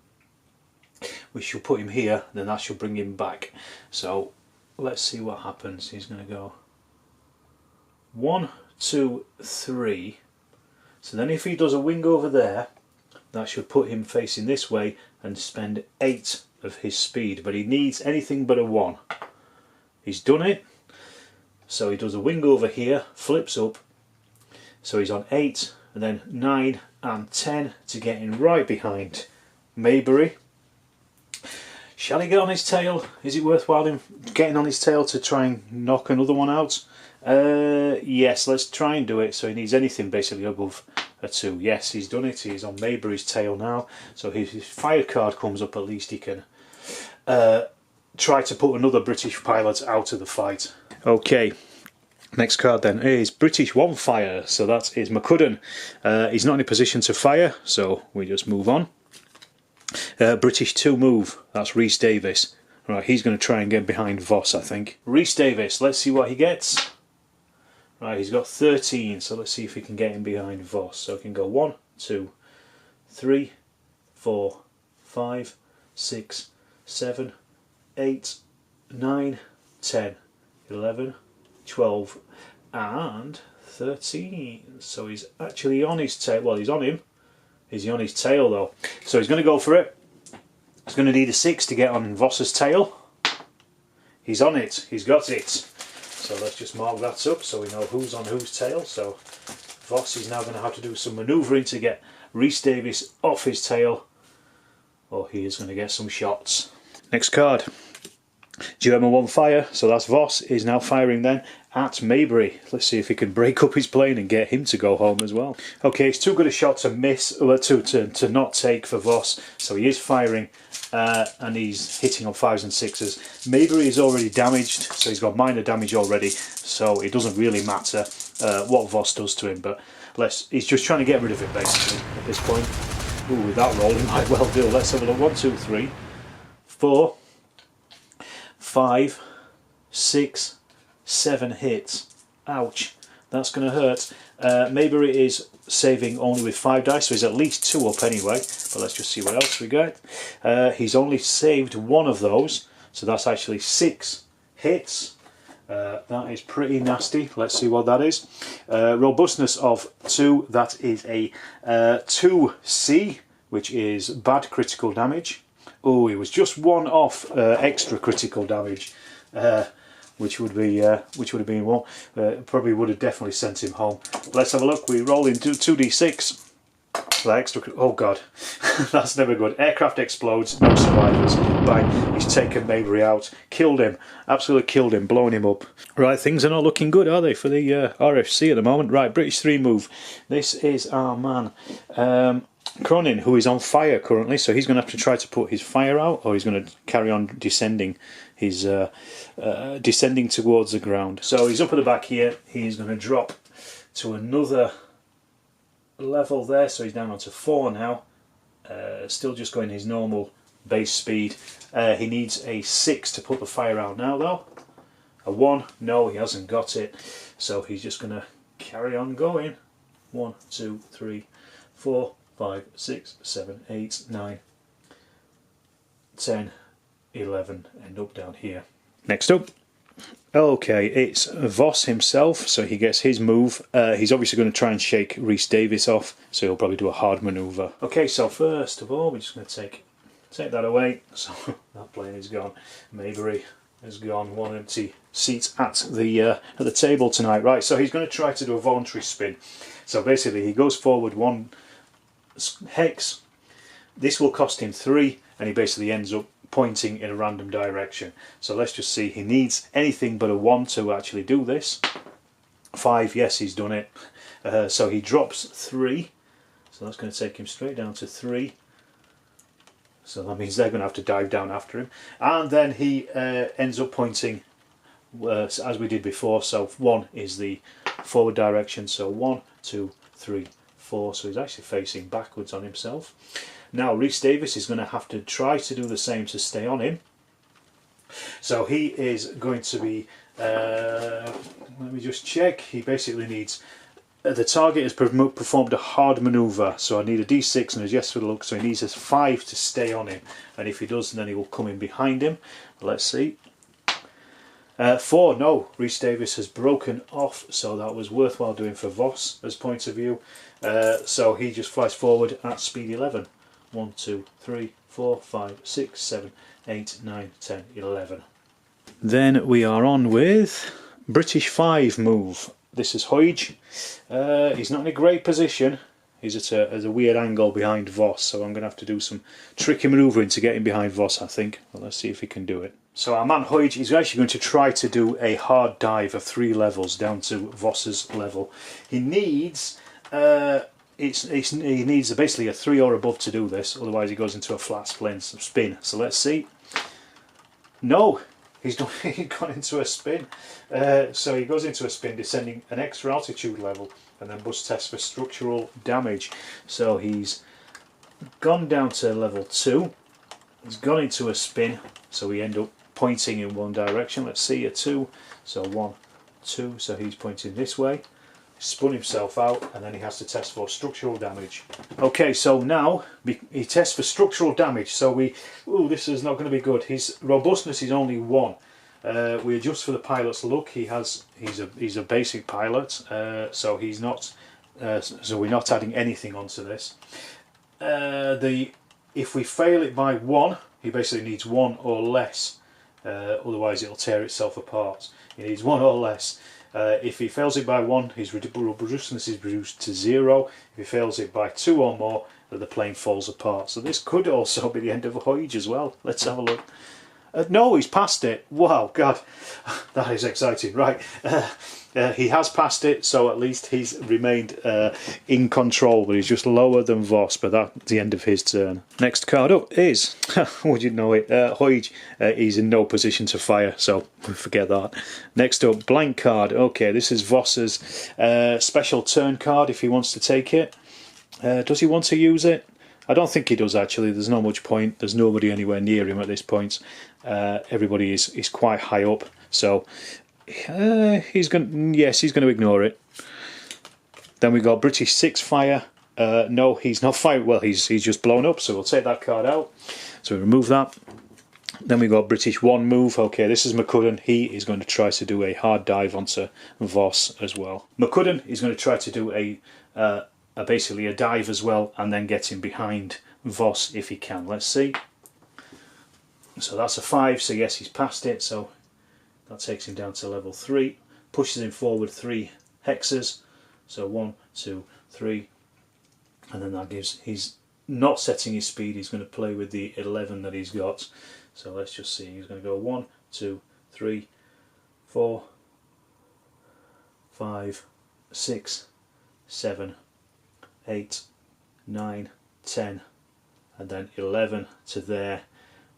which will put him here, then that should bring him back. So let's see what happens. He's going to go 1, 2, 3, so then if he does a wing over there, that should put him facing this way and spend 8 of his speed, but he needs anything but a 1. He's done it, so he does a wing over here, flips up, so he's on 8, and then 9 and 10 to get in right behind Maybury. Shall he get on his tail? Is it worthwhile him getting on his tail to try and knock another one out? Yes, let's try and do it. So he needs anything basically above a 2. Yes, he's done it. He's on Maybury's tail now. So his fire card comes up. At least he can try to put another British pilot out of the fight. Okay. Next card then is British 1 fire. So that is McCudden. He's not in a position to fire, so we just move on. British 2 move. That's Rhys Davis. Right, he's going to try and get behind Voss, I think. Rhys Davis, let's see what he gets. Right, he's got 13, so let's see if he can get in behind Voss. So he can go 1, 2, 3, 4, 5, 6, 7, 8, 9, 10, 11, 12 and 13. So he's actually on his tail. Well, he's on him. Is he on his tail though? So he's going to go for it. He's going to need a 6 to get on Voss's tail. He's on it. He's got it. So let's just mark that up so we know who's on whose tail. So Voss is now going to have to do some manoeuvring to get Rhys Davis off his tail, or he is going to get some shots. Next card. German 1 fire. So that's Voss is now firing then at Maybury. Let's see if he can break up his plane and get him to go home as well. Okay, it's too good a shot to miss, or to not take for Voss. So he is firing and he's hitting on 5s and 6s. Maybury is already damaged, so he's got minor damage already. So it doesn't really matter what Voss does to him, but he's just trying to get rid of it basically at this point. Ooh, with that roll he might well do. Let's have a look. 1, 2, 3, 4, 5, 6, 7 hits. Ouch, that's going to hurt. Maybury is saving only with 5 dice, so he's at least 2 up anyway. But let's just see what else we got. He's only saved 1 of those, so that's actually 6 hits. That is pretty nasty. Let's see what that is. Robustness of 2, that is a 2C, which is bad critical damage. Oh, it was just 1 off extra critical damage, which would have been 1. Probably would have definitely sent him home. Let's have a look. We roll into 2d6. That extra. Oh god, that's never good. Aircraft explodes. No survivors. Bang! He's taken Maybury out. Killed him. Absolutely killed him. Blown him up. Right, things are not looking good, are they, for the RFC at the moment? Right, British 3 move. This is our man. Cronin, who is on fire currently, so he's going to have to try to put his fire out, or he's going to carry on descending. He's descending towards the ground. So he's up at the back here. He's going to drop to another level there, so he's down onto 4 now. Still just going his normal base speed. He needs a 6 to put the fire out now though. A 1, no, he hasn't got it. So he's just going to carry on going. 1, 2, 3, 4, 5, 6, 7, 8, 9, 10, 11, end up down here. Next up. Okay, it's Voss himself, so he gets his move. He's obviously going to try and shake Rhys Davis off, so he'll probably do a hard manoeuvre. Okay, so first of all, we're just going to take that away. So that plane is gone. Maybury has gone. 1 empty seat at the table tonight. Right, so he's going to try to do a voluntary spin. So basically, he goes forward 1 hex. This will cost him 3, and he basically ends up pointing in a random direction. So let's just see, he needs anything but a 1 to actually do this. 5, yes, he's done it. So he drops 3, so that's going to take him straight down to 3. So that means they're going to have to dive down after him. And then he ends up pointing as we did before. So 1 is the forward direction, so 1, 2, 3, 4. So he's actually facing backwards on himself. Now Rhys Davies is going to have to try to do the same to stay on him. So he is going to be, let me just check, he basically needs, the target has performed a hard manoeuvre, so I need a d6 and a yes for the look, so he needs a 5 to stay on him, and if he does then he will come in behind him. Let's see. 4, no, Rhys Davies has broken off, so that was worthwhile doing for Voss's point of view. So he just flies forward at speed 11. 1, 2, 3, 4, 5, 6, 7, 8, 9, 10, 11. Then we are on with British 5 move. This is Hoyge. He's not in a great position. He's at a weird angle behind Voss, so I'm going to have to do some tricky manoeuvring to get him behind Voss, I think. Well, let's see if he can do it. So our man Hoyge is actually going to try to do a hard dive of 3 levels down to Voss's level. He needs he needs basically a 3 or above to do this, otherwise he goes into a flat spin. So let's see. No, he's gone into a spin. So he goes into a spin, descending an extra altitude level, and then must test for structural damage. So he's gone down to level 2. He's gone into a spin, so we end up pointing in one direction. Let's see, a 2. So 1, 2. So he's pointing this way. Spun himself out, and then he has to test for structural damage. Okay, so now he tests for structural damage. So this is not going to be good. His robustness is only 1. We adjust for the pilot's luck. He's a basic pilot, so he's not. So we're not adding anything onto this. If we fail it by 1, he basically needs 1 or less. Otherwise, it'll tear itself apart. He needs 1 or less. If he fails it by 1, his robustness is reduced to 0. If he fails it by 2 or more, the plane falls apart. So this could also be the end of Hoyge as well. Let's have a look. No, he's passed it. Wow, God, that is exciting. Right, he has passed it, so at least he's remained in control, but he's just lower than Voss, but that's the end of his turn. Next card up is, would you know it, Hoyge. He's in no position to fire, so we forget that. Next up, blank card. Okay, this is Voss's special turn card if he wants to take it. Does he want to use it? I don't think he does actually. There's not much point. There's nobody anywhere near him at this point. Everybody is quite high up, so he's going to ignore it. Then we got British 6 fire. No, he's not fired. Well, he's just blown up, so we'll take that card out. So we remove that. Then we got British 1 move. Okay, this is McCudden. He is going to try to do a hard dive onto Voss as well. McCudden is going to try to do basically a dive as well, and then get him behind Voss if he can. Let's see. So that's a 5, so yes, he's passed it, so that takes him down to level 3, pushes him forward 3 hexes, so 1, 2, 3, and then that gives, he's not setting his speed, he's going to play with the 11 that he's got. So let's just see, he's going to go 1, 2, 3, 4, 5, 6, 7, 8, 9, 10, and then 11 to there,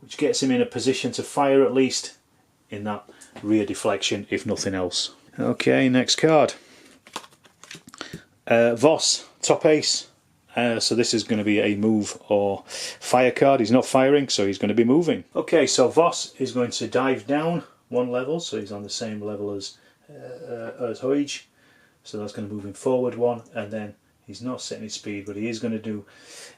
which gets him in a position to fire at least in that rear deflection, if nothing else. Okay, next card. Voss, top ace. So this is going to be a move or fire card. He's not firing, so he's going to be moving. Okay, so Voss is going to dive down 1 level, so he's on the same level as Hoyge. So that's going to move him forward 1, and then he's not setting his speed, but he is going to do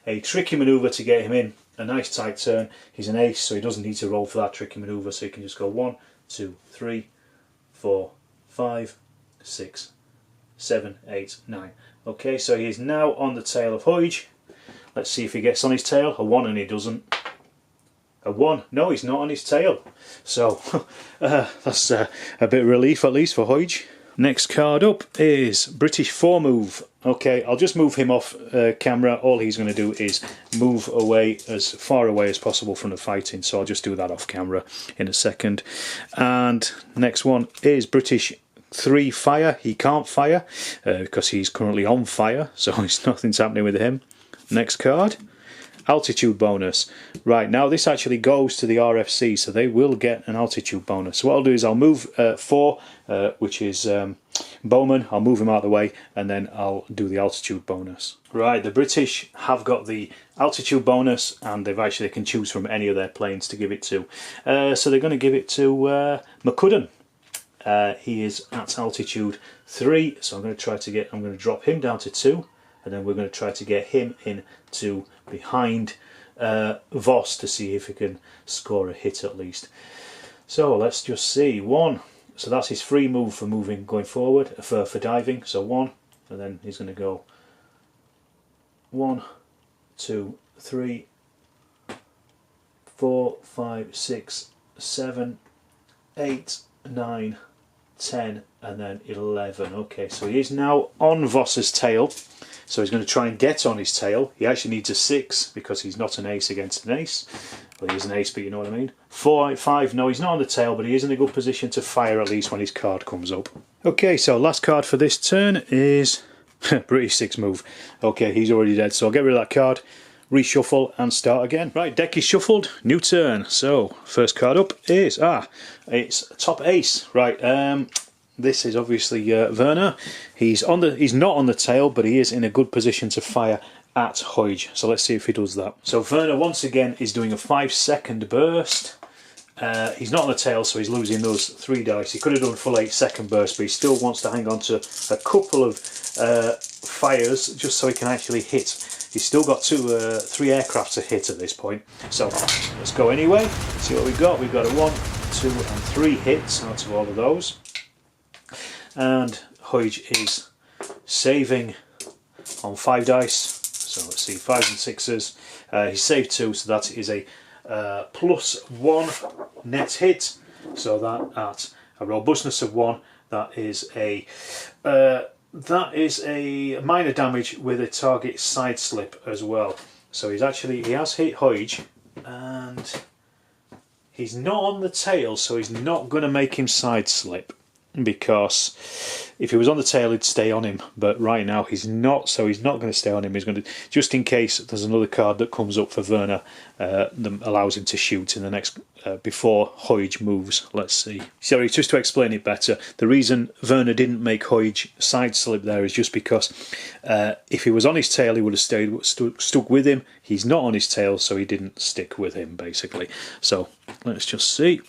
a tricky manoeuvre to get him in. A nice tight turn. He's an ace, so he doesn't need to roll for that tricky manoeuvre, so he can just go 1, 2, 3, 4, 5, 6, 7, 8, 9. Okay, so he is now on the tail of Hoyge. Let's see if he gets on his tail. A 1 and he doesn't. A 1. No, he's not on his tail. So that's a bit of relief at least for Hoyge. Next card up is British 4 move. Okay, I'll just move him off camera. All he's going to do is move away, as far away as possible from the fighting, so I'll just do that off camera in a second. And next one is British 3 fire. He can't fire because he's currently on fire, so nothing's happening with him. Next card, altitude bonus. Right, now this actually goes to the RFC, so they will get an altitude bonus. So what I'll do is I'll move 4, which is Bowman. I'll move him out of the way, and then I'll do the altitude bonus. Right, the British have got the altitude bonus, and they can choose from any of their planes to give it to. So they're going to give it to McCudden. He is at altitude 3, so I'm going to drop him down to 2, and then we're going to try to get him into behind Voss to see if he can score a hit at least. So let's just see. 1, so that's his free move for going forward, for diving. So 1, and then he's going to go 1, 2, 3, 4, 5, 6, 7, 8, 9, 10, and then 11. Okay, so he is now on Voss's tail. So he's going to try and get on his tail. He actually needs a 6 because he's not an ace against an ace. Well, he is an ace, but you know what I mean. 4, 5, no, he's not on the tail, but he is in a good position to fire at least when his card comes up. Okay, so last card for this turn is British 6 move. Okay, he's already dead, so I'll get rid of that card, reshuffle, and start again. Right, deck is shuffled, new turn. So first card up is it's top ace. Right, this is obviously Werner. He's not on the tail, but he is in a good position to fire at Hodge. So let's see if he does that. So Werner once again is doing a 5-second burst. He's not on the tail, so he's losing those 3 dice. He could have done full 8-second burst, but he still wants to hang on to a couple of fires just so he can actually hit. He's still got 3 aircraft to hit at this point. So let's go anyway. See what we've got. We've got a 1, 2, and 3 hits out of all of those. And Hodge is saving on 5 dice. So let's see, 5s and 6s. He saved 2, so that is a +1 net hit. So that at a robustness of 1, that is a minor damage with a target side slip as well. So he has hit Hodge, and he's not on the tail, so he's not going to make him side slip, because if he was on the tail he'd stay on him, but right now he's not, so he's not going to stay on him. He's going to, just in case there's another card that comes up for Werner that allows him to shoot in the next before Hodge moves. Let's see. Sorry, just to explain it better, the reason Werner didn't make Hodge side slip there is just because if he was on his tail he would have stuck with him. He's not on his tail, so he didn't stick with him basically. So let's just see.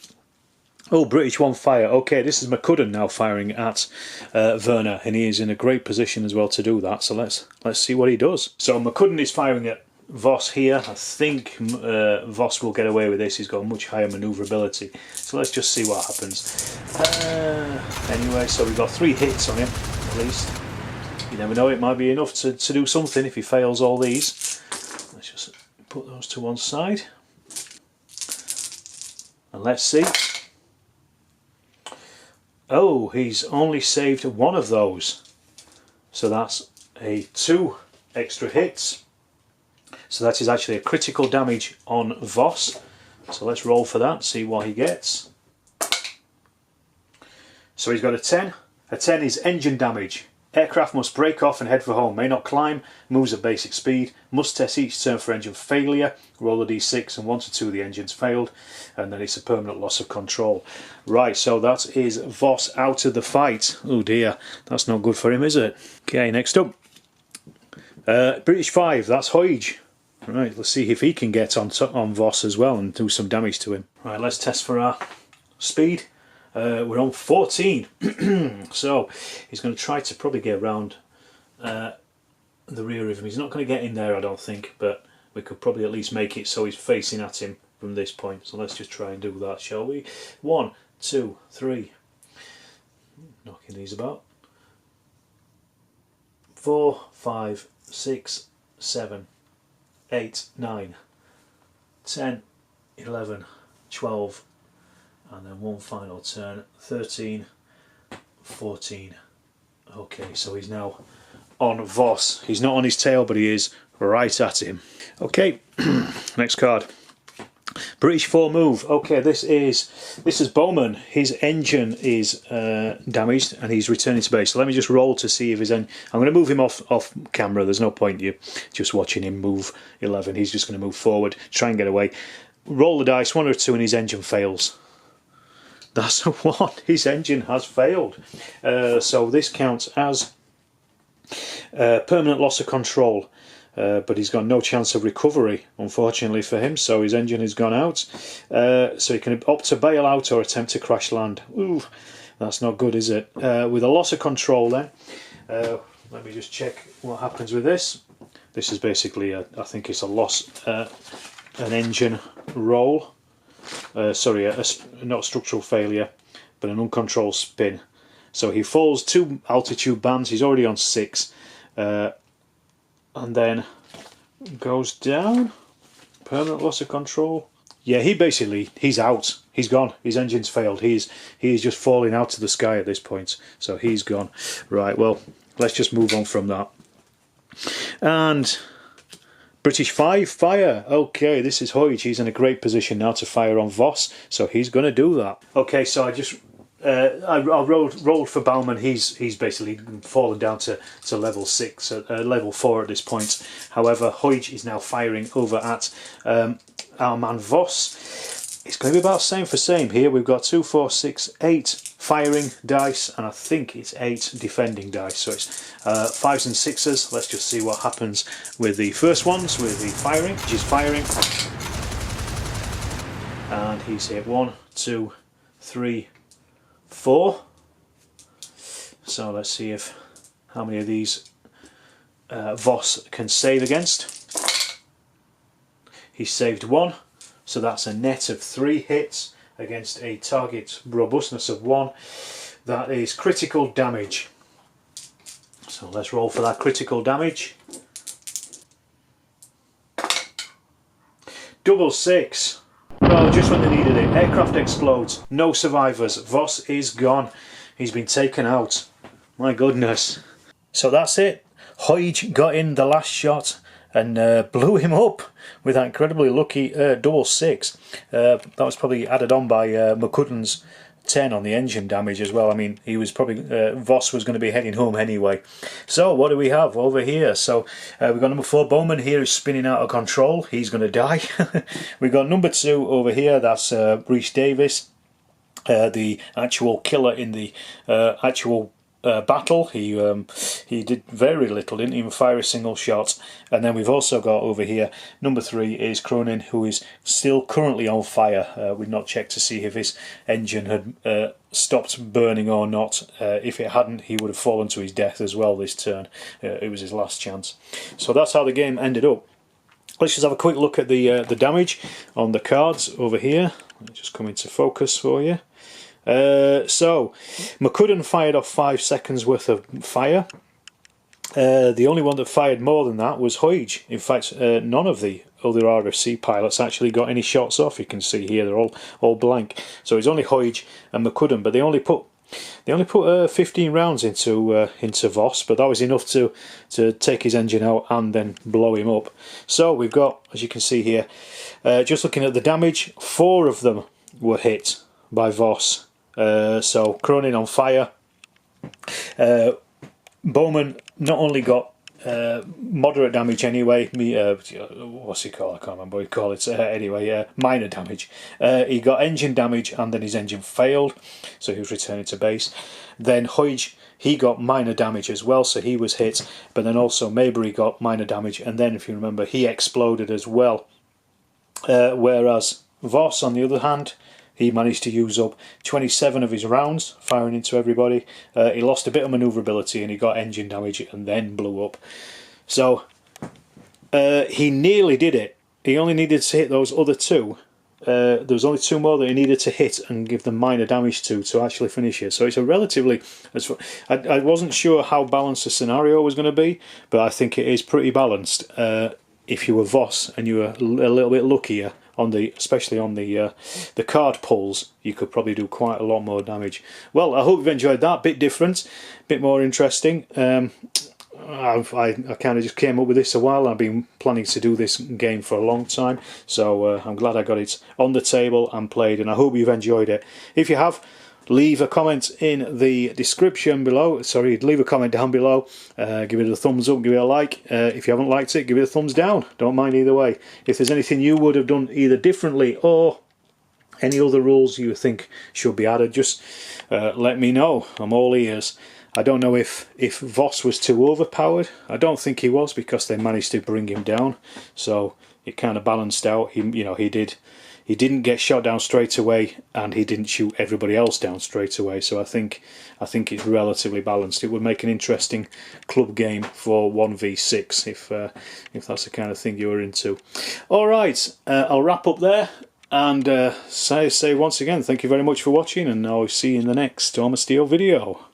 Oh, British 1 fire. Okay, this is McCudden now firing at Werner, and he is in a great position as well to do that. So let's see what he does. So McCudden is firing at Voss here. I think Voss will get away with this. He's got much higher manoeuvrability. So let's just see what happens. Anyway, so we've got 3 hits on him at least. You never know, it might be enough to do something if he fails all these. Let's just put those to one side. And let's see. Oh, he's only saved 1 of those. So that's 2 extra hits. So that is actually a critical damage on Voss. So let's roll for that, see what he gets. So he's got a 10. A 10 is engine damage. Aircraft must break off and head for home. May not climb. Moves at basic speed. Must test each turn for engine failure. Roll a d6, and 1 to 2 the engine's failed. And then it's a permanent loss of control. Right, so that is Voss out of the fight. Oh dear, that's not good for him, is it? Okay, next up. British 5, that's Hodge. Right, let's see if he can get on Voss as well and do some damage to him. Right, let's test for our speed. We're on 14. So he's going to try to probably get around the rear of him. He's not going to get in there, I don't think, but we could probably at least make it so he's facing at him from this point. So let's just try and do that, shall we? 1, 2, 3. Knocking these about. 4, 5, 6, 7, 8, 9, 10, 11, 12, and then 1 final turn. 13, 14. Okay, so he's now on Voss. He's not on his tail, but he is right at him. Okay, next card. British 4 move. Okay, this is Bowman. His engine is damaged and he's returning to base. So let me just roll to see if his I'm going to move him off camera. There's no point you just watching him move 11. He's just going to move forward, try and get away. Roll the dice, 1 or 2, and his engine fails. That's a 1. His engine has failed. So this counts as permanent loss of control. But he's got no chance of recovery, unfortunately for him, so his engine has gone out. So he can opt to bail out or attempt to crash land. Ooh, that's not good, is it? With a loss of control then, let me just check what happens with this. This is basically, I think it's a loss, an engine roll. Sorry, not a structural failure, but an uncontrolled spin. So he falls 2 altitude bands, he's already on 6. And then goes down. Permanent loss of control. Yeah, he's out. He's gone. His engine's failed. He is just falling out of the sky at this point. So he's gone. Right, well, let's just move on from that. And British 5, fire. Okay, this is Hoyt. He's in a great position now to fire on Voss. So he's going to do that. Okay, so I rolled for Baumann. He's basically fallen down to level 6, level 4 at this point. However, Hoyt is now firing over at our man Voss. It's going to be about same for same here. We've got 2, 4, 6, 8 firing dice, and I think it's 8 defending dice. So it's 5s and 6s. Let's just see what happens with the first ones, with the firing, which is firing. And he's hit 1, 2, 3, 4. So let's see how many of these Voss can save against. He saved 1, so that's a net of 3 hits against a target robustness of 1. That is critical damage. So let's roll for that critical damage. Double 6. Oh, just when they needed it. Aircraft explodes. No survivors. Voss is gone. He's been taken out. My goodness. So that's it. Hoyt got in the last shot and blew him up with that incredibly lucky double 6. That was probably added on by McCudden's 10 on the engine damage as well. I mean, he was probably Voss was going to be heading home anyway. So what do we have over here? So we've got number 4 Bowman here, who's spinning out of control. He's going to die. We've got number 2 over here. That's Rhys Davis, the actual killer in the actual battle. He did very little, didn't even fire a single shot. And then we've also got over here number 3 is Cronin, who is still currently on fire. We've not checked to see if his engine had stopped burning or not. If it hadn't, he would have fallen to his death as well this turn. It was his last chance. So that's how the game ended up. Let's just have a quick look at the damage on the cards over here. Let me just come into focus for you. So McCudden fired off 5 seconds worth of fire. The only one that fired more than that was Hoyt. In fact, none of the other RFC pilots actually got any shots off. You can see here they're all blank. So it's only Hoyt and McCudden, but they only put 15 rounds into Voss, but that was enough to take his engine out and then blow him up. So we've got, as you can see here, just looking at the damage, 4 of them were hit by Voss. So Cronin on fire. Bowman not only got moderate damage anyway, what's he called? I can't remember what he called it. Anyway, minor damage. He got engine damage and then his engine failed, so he was returning to base. Then Hoyt, he got minor damage as well, so he was hit, but then also Maybury got minor damage, and then if you remember, he exploded as well. Whereas Voss, on the other hand, he managed to use up 27 of his rounds firing into everybody. He lost a bit of manoeuvrability and he got engine damage and then blew up. So he nearly did it. He only needed to hit those other 2. There was only 2 more that he needed to hit and give them minor damage to actually finish it. So it's a relatively... I wasn't sure how balanced the scenario was going to be, but I think it is pretty balanced. If you were Voss and you were a little bit luckier especially on the card pulls, you could probably do quite a lot more damage. Well, I hope you've enjoyed that. Bit different, bit more interesting. I kind of just came up with this a while. I've been planning to do this game for a long time, so I'm glad I got it on the table and played, and I hope you've enjoyed it. If you have, leave a comment in the description below. Sorry, leave a comment down below. Give it a thumbs up, give it a like. If you haven't liked it, give it a thumbs down. Don't mind either way. If there's anything you would have done either differently or any other rules you think should be added, just let me know. I'm all ears. I don't know if Voss was too overpowered. I don't think he was, because they managed to bring him down, so it kind of balanced out. He didn't get shot down straight away, and he didn't shoot everybody else down straight away. So I think it's relatively balanced. It would make an interesting club game for 1v6 if that's the kind of thing you're into. All right, I'll wrap up there. And say once again, thank you very much for watching, and I'll see you in the next Armour Steel video.